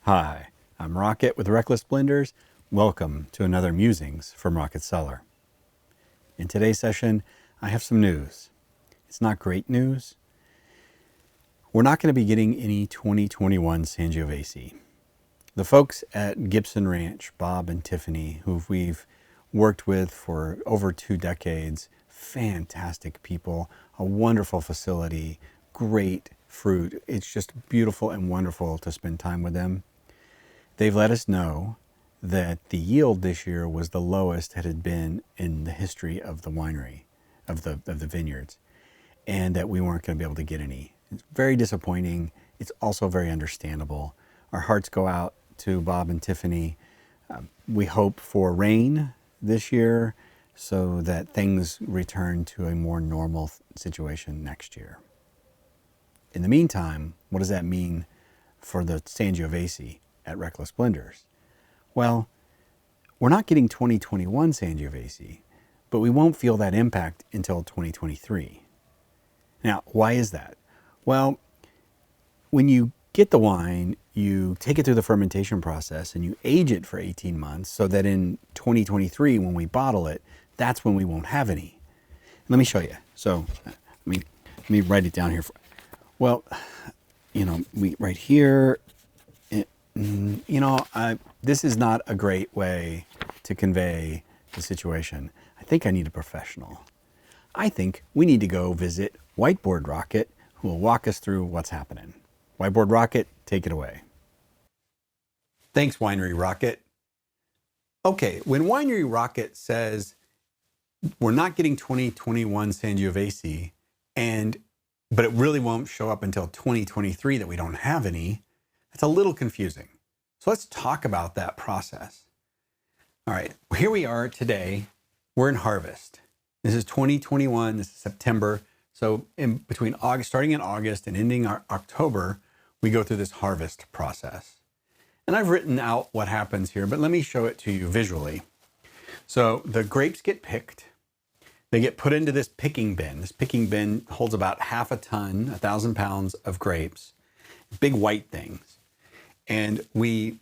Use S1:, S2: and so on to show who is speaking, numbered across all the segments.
S1: Hi, I'm Rocket with Wreckless Blenders. Welcome to another Musings from Rocket Cellar. In today's session, I have some news. It's not great news. We're not going to be getting any 2021 Sangiovese. The folks at Gibson Ranch, Bob and Tiffany, who we've worked with for over 2 decades, fantastic people, a wonderful facility, great fruit. It's just beautiful and wonderful to spend time with them. They've let us know that the yield this year was the lowest it had been in the history of the winery, of the vineyards, and that we weren't going to be able to get any. It's very disappointing. It's also very understandable. Our hearts go out to Bob and Tiffany. We hope for rain this year so that things return to a more normal situation next year. In the meantime, what does that mean for the Sangiovese at Wreckless Blenders? Well, we're not getting 2021 Sangiovese, but we won't feel that impact until 2023. Now, why is that? Well, when you get the wine, you take it through the fermentation process and you age it for 18 months so that in 2023, when we bottle it, that's when we won't have any. Let me show you. So let me write it down here. Well, right here, this is not a great way to convey the situation. I think I need a professional. I think we need to go visit Whiteboard Rocket, who will walk us through what's happening. Whiteboard Rocket, take it away. Thanks, Winery Rocket. Okay, when Winery Rocket says we're not getting 2021 Sangiovese, but it really won't show up until 2023 that we don't have any, it's a little confusing. So let's talk about that process. All right, here we are today. We're in harvest. This is 2021, this is September. So in between starting in August and ending October, we go through this harvest process. And I've written out what happens here, but let me show it to you visually. So the grapes get picked. They get put into this picking bin. This picking bin holds about half a ton, 1,000 pounds of grapes, big white things. And we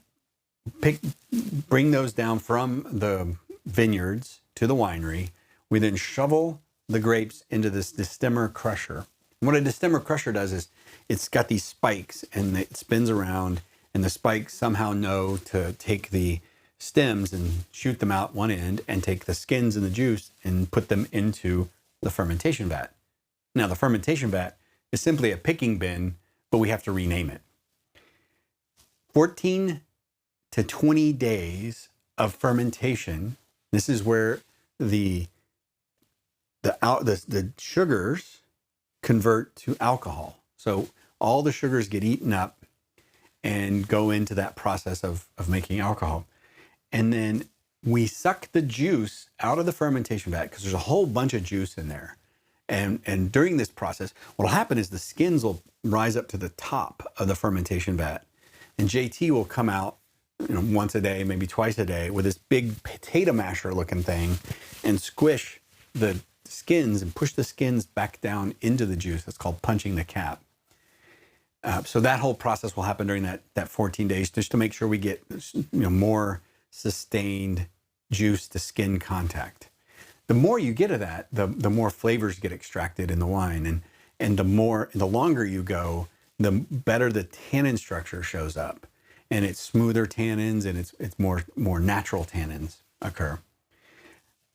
S1: bring those down from the vineyards to the winery. We then shovel the grapes into this destemmer crusher. And what a destemmer crusher does is it's got these spikes and it spins around, and the spikes somehow know to take the stems and shoot them out one end and take the skins and the juice and put them into the fermentation vat. Now, the fermentation vat is simply a picking bin, but we have to rename it. 14 to 20 days of fermentation. This is where the sugars convert to alcohol. So all the sugars get eaten up and go into that process of making alcohol. And then we suck the juice out of the fermentation vat because there's a whole bunch of juice in there. And during this process, what will happen is the skins will rise up to the top of the fermentation vat. And JT will come out once a day, maybe twice a day, with this big potato masher looking thing and squish the skins and push the skins back down into the juice. That's called punching the cap. So that whole process will happen during that 14 days just to make sure we get more sustained juice to skin contact. The more you get of that, the more flavors get extracted in the wine. And the longer you go, the better the tannin structure shows up. And it's smoother tannins and it's more natural tannins occur.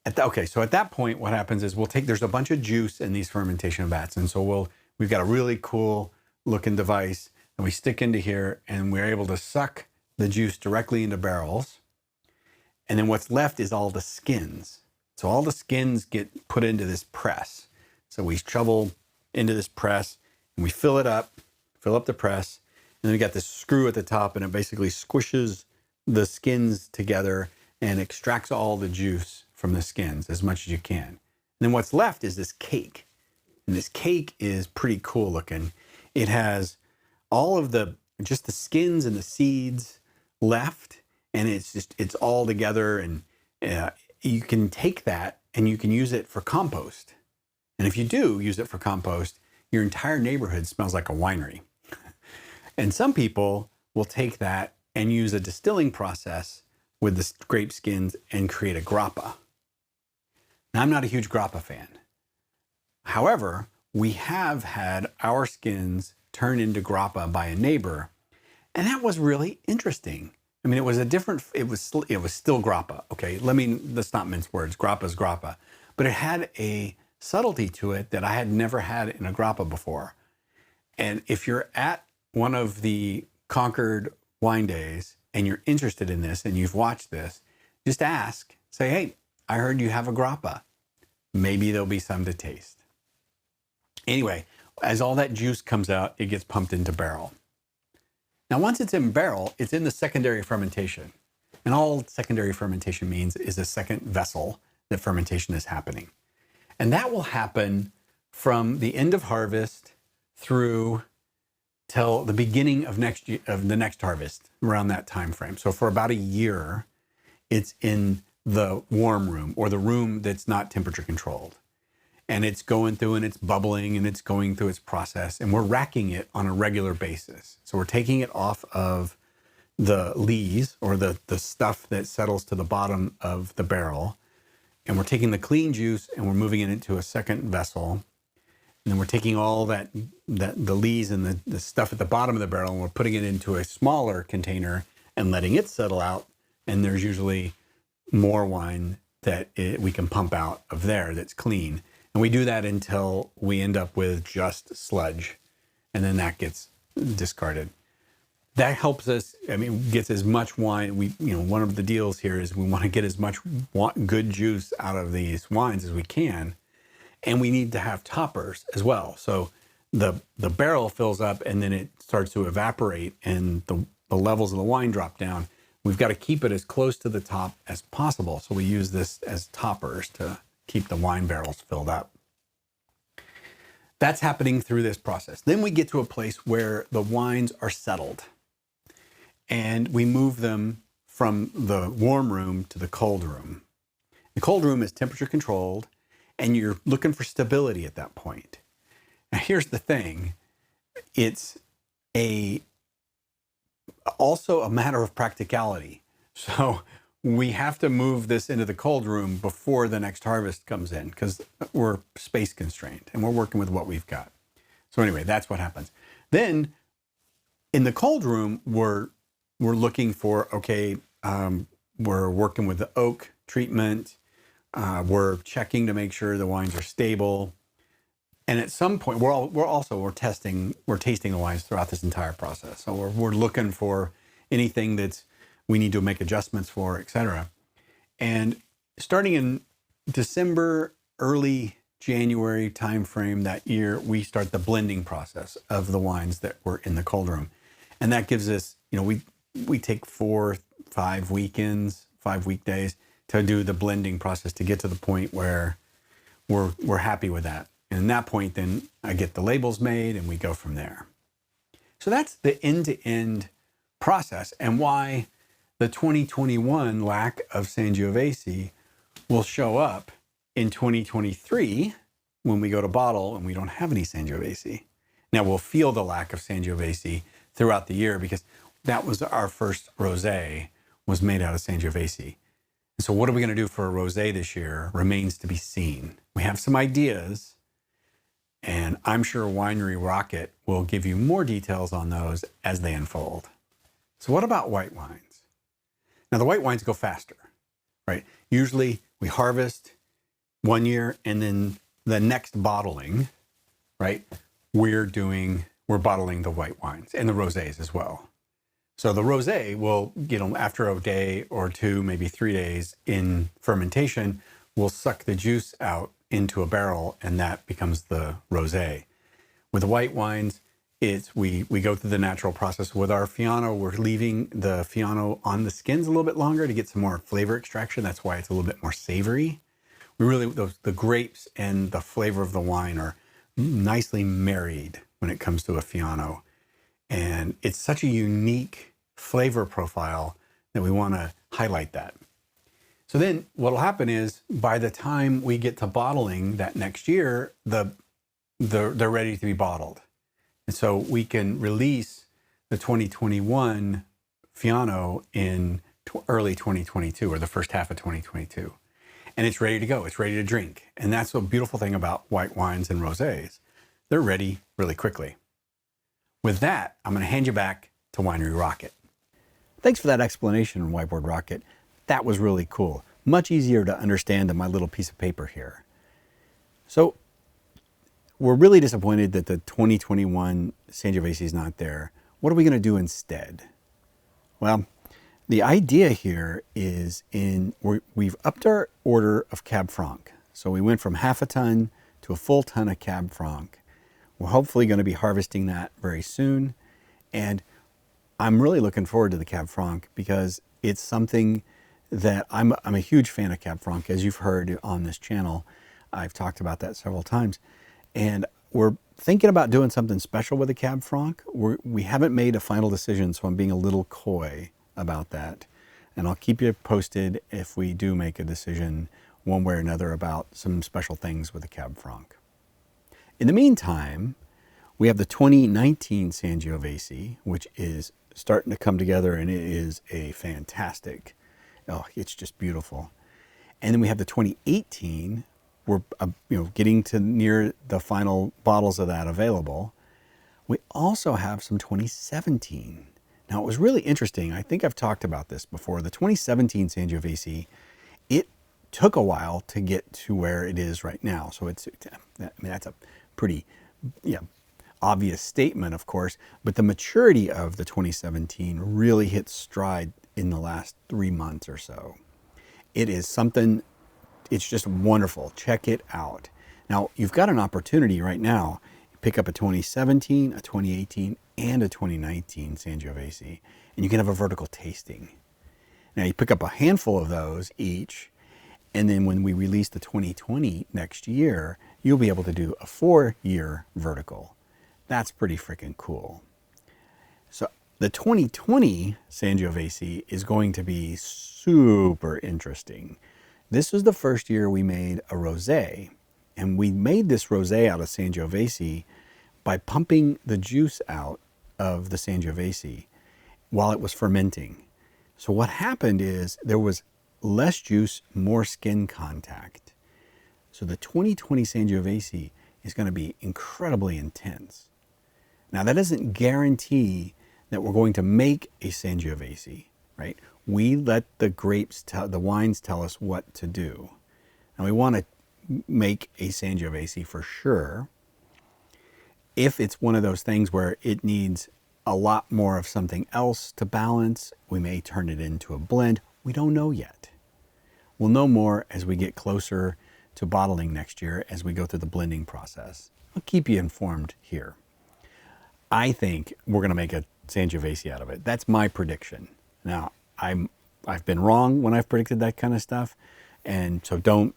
S1: So at that point, what happens is there's a bunch of juice in these fermentation vats. And so we've got a really cool looking device that we stick into here, and we're able to suck the juice directly into barrels. And then what's left is all the skins. So all the skins get put into this press. So we shovel into this press and we fill up the press. And then we got this screw at the top, and it basically squishes the skins together and extracts all the juice from the skins as much as you can. And then what's left is this cake. And this cake is pretty cool looking. It has all of just the skins and the seeds left, and it's all together. And you can take that and you can use it for compost. And if you do use it for compost, your entire neighborhood smells like a winery. And some people will take that and use a distilling process with the grape skins and create a grappa. Now, I'm not a huge grappa fan. However, we have had our skins turned into grappa by a neighbor, and that was really interesting. I mean, it was still grappa. Okay, let's not mince words. Grappa is grappa, but it had a subtlety to it that I had never had in a grappa before. And if you're at one of the Concord wine days and you're interested in this and you've watched this, just ask, say, hey, I heard you have a grappa. Maybe there'll be some to taste. Anyway, as all that juice comes out, it gets pumped into barrel. Now, once it's in barrel, it's in the secondary fermentation. And all secondary fermentation means is a second vessel that fermentation is happening. And that will happen from the end of harvest through till the beginning of the next harvest, around that time frame. So for about a year, it's in the warm room, or the room that's not temperature controlled. And it's going through and it's bubbling and it's going through its process, and we're racking it on a regular basis. So we're taking it off of the lees, or the stuff that settles to the bottom of the barrel, and we're taking the clean juice and we're moving it into a second vessel. And then we're taking all the lees and the stuff at the bottom of the barrel, and we're putting it into a smaller container and letting it settle out. And there's usually more wine that we can pump out of there that's clean. And we do that until we end up with just sludge, and then that gets discarded. That helps us, gets as much wine. One of the deals here is we want to get as much good juice out of these wines as we can. And we need to have toppers as well. So the barrel fills up and then it starts to evaporate and the levels of the wine drop down. We've got to keep it as close to the top as possible. So we use this as toppers to keep the wine barrels filled up. That's happening through this process. Then we get to a place where the wines are settled, and we move them from the warm room to the cold room. The cold room is temperature controlled, and you're looking for stability at that point. Now, here's the thing. It's also a matter of practicality. So we have to move this into the cold room before the next harvest comes in, because we're space constrained and we're working with what we've got. So anyway, that's what happens. Then in the cold room, we're looking for, we're working with the oak treatment. We're checking to make sure the wines are stable. And at some point, we're tasting the wines throughout this entire process. So we're looking for anything that's we need to make adjustments for, et cetera. And starting in December, early January timeframe that year, we start the blending process of the wines that were in the cold room. And that gives us, we take 4-5 weekends, 5 weekdays to do the blending process to get to the point where we're happy with that. And at that point, then I get the labels made and we go from there. So that's the end-to-end process, and why the 2021 lack of Sangiovese will show up in 2023 when we go to bottle and we don't have any Sangiovese. Now we'll feel the lack of Sangiovese throughout the year, because that was our first rosé was made out of Sangiovese. And so what are we going to do for a rosé this year remains to be seen. We have some ideas, and I'm sure Winery Rocket will give you more details on those as they unfold. So what about white wines? Now, the white wines go faster, right? Usually we harvest one year, and then the next bottling, right? We're bottling the white wines and the rosés as well. So the rosé will, after a day or two, maybe 3 days in fermentation, we'll suck the juice out into a barrel, and that becomes the rosé. With the white wines, we go through the natural process. With our Fiano, we're leaving the Fiano on the skins a little bit longer to get some more flavor extraction. That's why it's a little bit more savory. The grapes and the flavor of the wine are nicely married when it comes to a Fiano. And it's such a unique flavor profile that we want to highlight that. So then what will happen is by the time we get to bottling that next year, they're ready to be bottled. And so we can release the 2021 Fiano in early 2022 or the first half of 2022. And it's ready to go. It's ready to drink. And that's the beautiful thing about white wines and rosés. They're ready really quickly. With that, I'm going to hand you back to Winery Rocket. Thanks for that explanation, Whiteboard Rocket. That was really cool. Much easier to understand than my little piece of paper here. So we're really disappointed that the 2021 Sangiovese is not there. What are we going to do instead? Well, the idea here is we've upped our order of Cab Franc. So we went from half a ton to a full ton of Cab Franc. We're hopefully going to be harvesting that very soon. And I'm really looking forward to the Cab Franc because it's something that I'm a huge fan of Cab Franc. As you've heard on this channel, I've talked about that several times. And we're thinking about doing something special with the Cab Franc. We haven't made a final decision, so I'm being a little coy about that. And I'll keep you posted if we do make a decision one way or another about some special things with the Cab Franc. In the meantime, we have the 2019 Sangiovese, which is starting to come together, and it is a fantastic, it's just beautiful. And then we have the 2018, we're getting to near the final bottles of that available. We also have some 2017. Now, it was really interesting. I think I've talked about this before. The 2017 Sangiovese, it took a while to get to where it is right now. So that's a pretty obvious statement, of course, but the maturity of the 2017 really hit stride in the last 3 months or so. It is something, it's just wonderful. Check it out. Now, you've got an opportunity right now. Pick up a 2017, a 2018, and a 2019 Sangiovese, and you can have a vertical tasting. Now, you pick up a handful of those each, and then when we release the 2020 next year, you'll be able to do a 4-year vertical. That's pretty freaking cool. So the 2020 Sangiovese is going to be super interesting. This was the first year we made a rosé, and we made this rosé out of Sangiovese by pumping the juice out of the Sangiovese while it was fermenting. So what happened is there was less juice, more skin contact. So the 2020 Sangiovese is going to be incredibly intense. Now, that doesn't guarantee that we're going to make a Sangiovese, right? We let the grapes, the wines tell us what to do. And we want to make a Sangiovese for sure. If it's one of those things where it needs a lot more of something else to balance, we may turn it into a blend. We don't know yet. We'll know more as we get closer to bottling next year as we go through the blending process. I'll keep you informed here. I think we're going to make a Sangiovese out of it. That's my prediction. Now, I've been wrong when I've predicted that kind of stuff, and so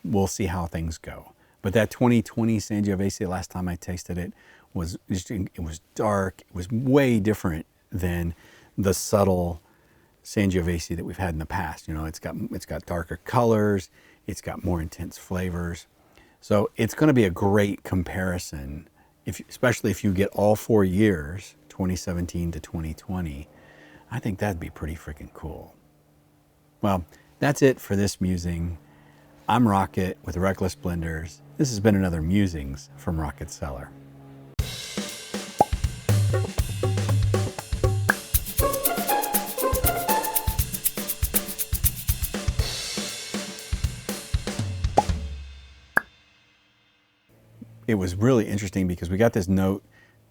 S1: we'll see how things go. But that 2020 Sangiovese, last time I tasted it, it was dark. It was way different than the subtle Sangiovese that we've had in the past. It's got darker colors, it's got more intense flavors. So it's going to be a great comparison, especially if you get all 4 years, 2017 to 2020. I think that'd be pretty freaking cool. Well, that's it for this musing. I'm Rocket with Wreckless Blenders. This has been another Musings from Rocket Cellar. It was really interesting because we got this note,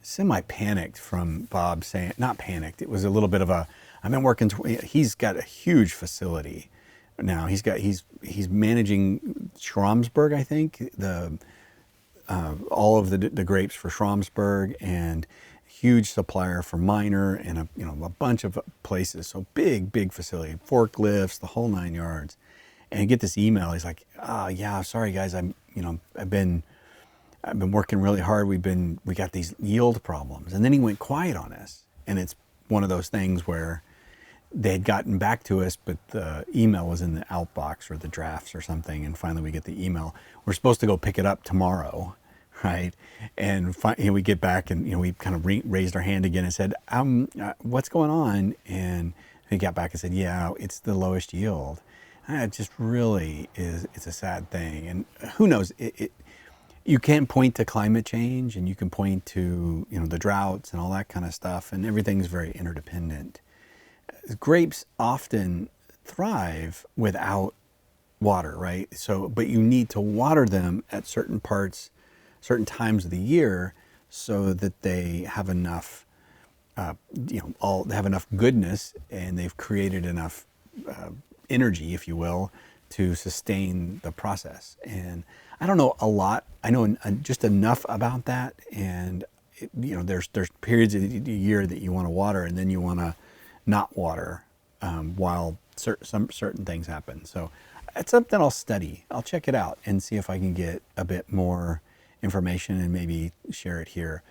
S1: semi-panicked, from Bob saying, not panicked, it was a little bit of I've been working, he's got a huge facility now. He's managing Schramsberg, I think, all of the grapes for Schramsberg, and huge supplier for Minor, and a bunch of places. So big facility, forklifts, the whole 9 yards. And I get this email. He's like, yeah, sorry guys, I've been I've been working really hard. We got these yield problems. And then he went quiet on us. And it's one of those things where they had gotten back to us, but the email was in the outbox or the drafts or something. And finally we get the email. We're supposed to go pick it up tomorrow, right? And we get back and, we kind of raised our hand again and said, what's going on? And he got back and said, yeah, it's the lowest yield. And it just really it's a sad thing. And who knows, you can point to climate change and you can point to, the droughts and all that kind of stuff, and everything's very interdependent. Grapes often thrive without water, right? So, but you need to water them at certain times of the year so that they have enough, they have enough goodness, and they've created enough energy, if you will, to sustain the process. And I don't know a lot. I know just enough about that. And there's periods of the year that you want to water, and then you want to not water while certain things happen. So it's something I'll study. I'll check it out and see if I can get a bit more information and maybe share it here.